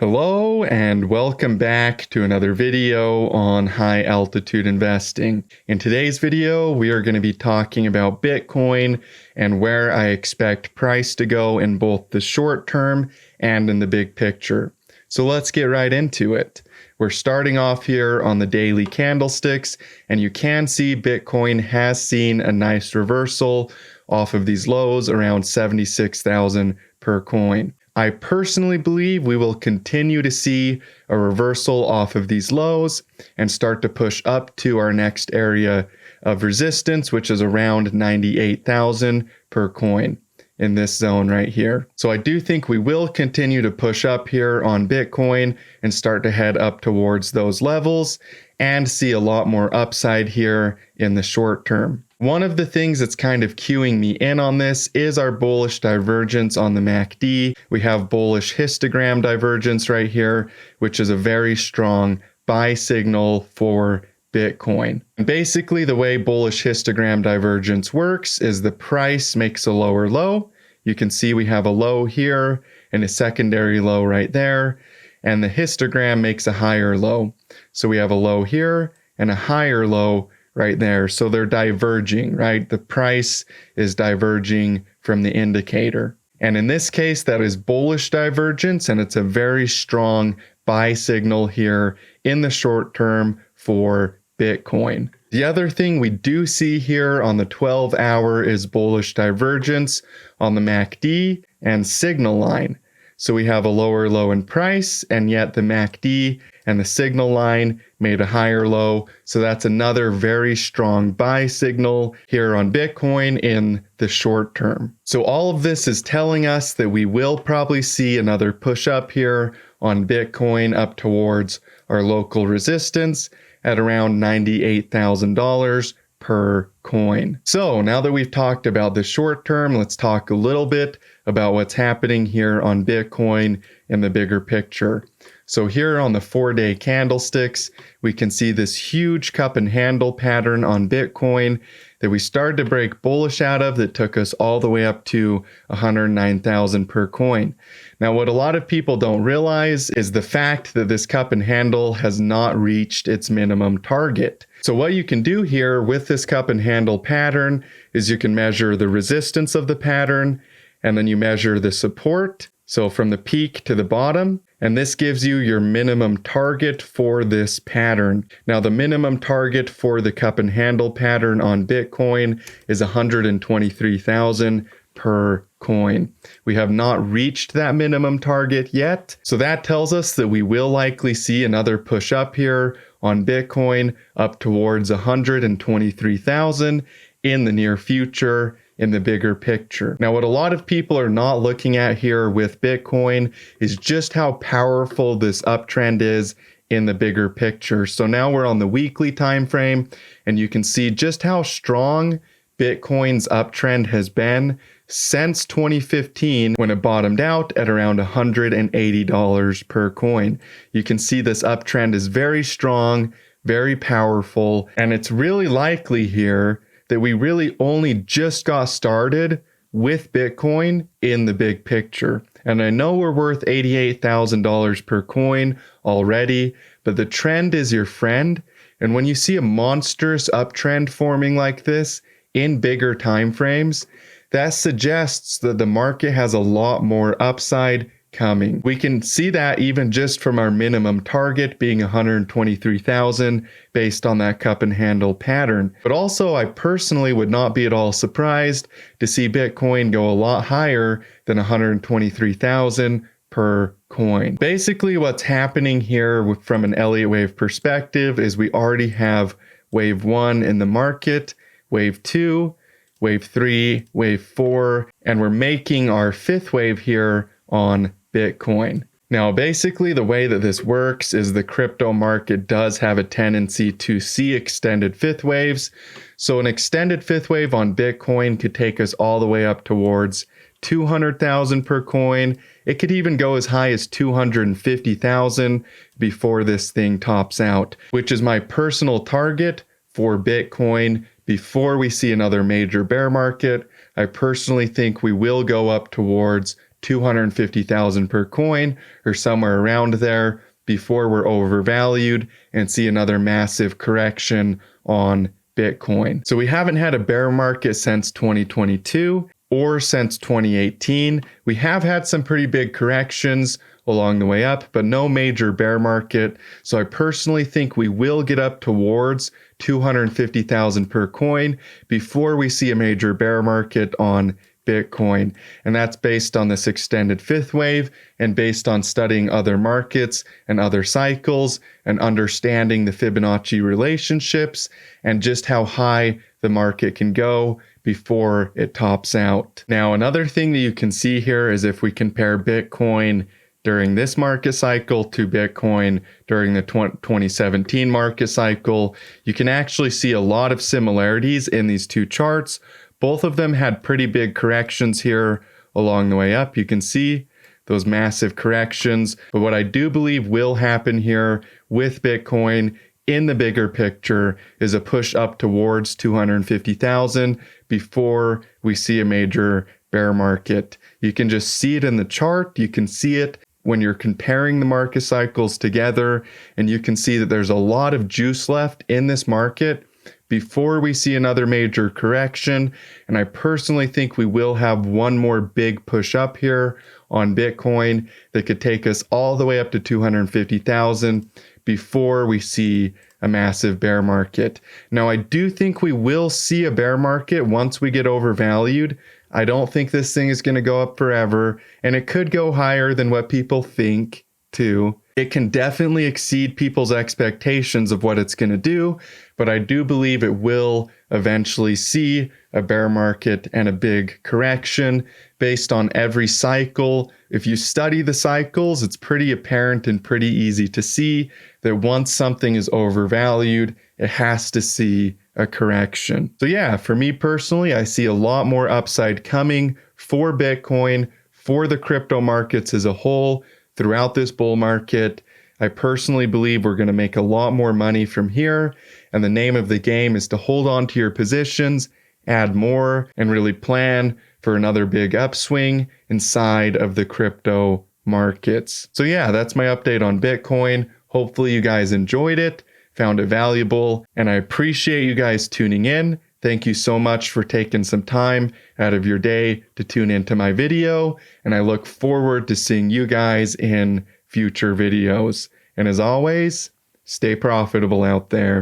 Hello and welcome back to another video on high altitude investing. In today's video, we are going to be talking about Bitcoin and where I expect price to go in both the short term and in the big picture. So let's get right into it. We're starting off here on the daily candlesticks, and you can see Bitcoin has seen a nice reversal off of these lows around 76,000 per coin. I personally believe we will continue to see a reversal off of these lows and start to push up to our next area of resistance, which is around 98,000 per coin in this zone right here. So I do think we will continue to push up here on Bitcoin and start to head up towards those levels and see a lot more upside here in the short term. One of the things that's kind of cueing me in on this is our bullish divergence on the MACD. We have bullish histogram divergence right here, which is a very strong buy signal for Bitcoin. And basically, the way bullish histogram divergence works is the price makes a lower low. You can see we have a low here and a secondary low right there, and the histogram makes a higher low. So we have a low here and a higher low right there. So they're diverging, right? The price is diverging from the indicator. And in this case, that is bullish divergence, and it's a very strong buy signal here in the short term for Bitcoin. The other thing we do see here on the 12-hour is bullish divergence on the MACD and signal line. So we have a lower low in price, and yet the MACD and the signal line made a higher low. So that's another very strong buy signal here on Bitcoin in the short term. So all of this is telling us that we will probably see another push up here on Bitcoin up towards our local resistance at around $98,000 per coin. So now that we've talked about the short term, let's talk a little bit about what's happening here on Bitcoin in the bigger picture. So here on the 4-day candlesticks, we can see this huge cup and handle pattern on Bitcoin that we started to break bullish out of that took us all the way up to 109,000 per coin. Now, what a lot of people don't realize is the fact that this cup and handle has not reached its minimum target. So what you can do here with this cup and handle pattern is you can measure the resistance of the pattern, and then you measure the support, so from the peak to the bottom, and this gives you your minimum target for this pattern. Now, the minimum target for the cup and handle pattern on Bitcoin is 123,000 per coin. We have not reached that minimum target yet, so that tells us that we will likely see another push up here on Bitcoin up towards 123,000 in the near future in the bigger picture. Now, what a lot of people are not looking at here with Bitcoin is just how powerful this uptrend is in the bigger picture. So now we're on the weekly time frame, and you can see just how strong Bitcoin's uptrend has been since 2015 when it bottomed out at around $180 per coin. You can see this uptrend is very strong, very powerful, and it's really likely here that we really only just got started with Bitcoin in the big picture. And I know we're worth $88,000 per coin already, but the trend is your friend. And when you see a monstrous uptrend forming like this in bigger time frames, that suggests that the market has a lot more upside coming. We can see that even just from our minimum target being 123,000 based on that cup and handle pattern. But also, I personally would not be at all surprised to see Bitcoin go a lot higher than 123,000 per coin. Basically, what's happening here from an Elliott wave perspective is we already have wave 1 in the market, wave 2, wave 3, wave 4, and we're making our 5th wave here on Bitcoin. Now, basically, the way that this works is the crypto market does have a tendency to see extended 5th waves. So an extended 5th wave on Bitcoin could take us all the way up towards 200,000 per coin. It could even go as high as 250,000 before this thing tops out, which is my personal target for Bitcoin before we see another major bear market. I personally think we will go up towards 250,000 per coin or somewhere around there before we're overvalued and see another massive correction on Bitcoin. So we haven't had a bear market since 2022 or since 2018. We have had some pretty big corrections along the way up, but no major bear market. So I personally think we will get up towards 250,000 per coin before we see a major bear market on Bitcoin. And that's based on this extended fifth wave and based on studying other markets and other cycles and understanding the Fibonacci relationships and just how high the market can go before it tops out. Now, another thing that you can see here is if we compare Bitcoin during this market cycle to Bitcoin during the 2017 market cycle, you can actually see a lot of similarities in these two charts. Both of them had pretty big corrections here along the way up. You can see those massive corrections. But what I do believe will happen here with Bitcoin in the bigger picture is a push up towards 250,000 before we see a major bear market. You can just see it in the chart. You can see it when you're comparing the market cycles together, and you can see that there's a lot of juice left in this market before we see another major correction. And I personally think we will have one more big push up here on Bitcoin that could take us all the way up to 250,000 before we see a massive bear market. Now, I do think we will see a bear market once we get overvalued. I don't think this thing is going to go up forever, and it could go higher than what people think too. It can definitely exceed people's expectations of what it's going to do, but I do believe it will eventually see a bear market and a big correction based on every cycle. If you study the cycles, it's pretty apparent and pretty easy to see that once something is overvalued, it has to see a correction. So yeah, for me personally, I see a lot more upside coming for Bitcoin, for the crypto markets as a whole throughout this bull market. I personally believe we're going to make a lot more money from here. And the name of the game is to hold on to your positions, add more, and really plan for another big upswing inside of the crypto markets. So yeah, that's my update on Bitcoin. Hopefully you guys enjoyed it, found it valuable, and I appreciate you guys tuning in. Thank you so much for taking some time out of your day to tune into my video, and I look forward to seeing you guys in future videos. And as always, stay profitable out there.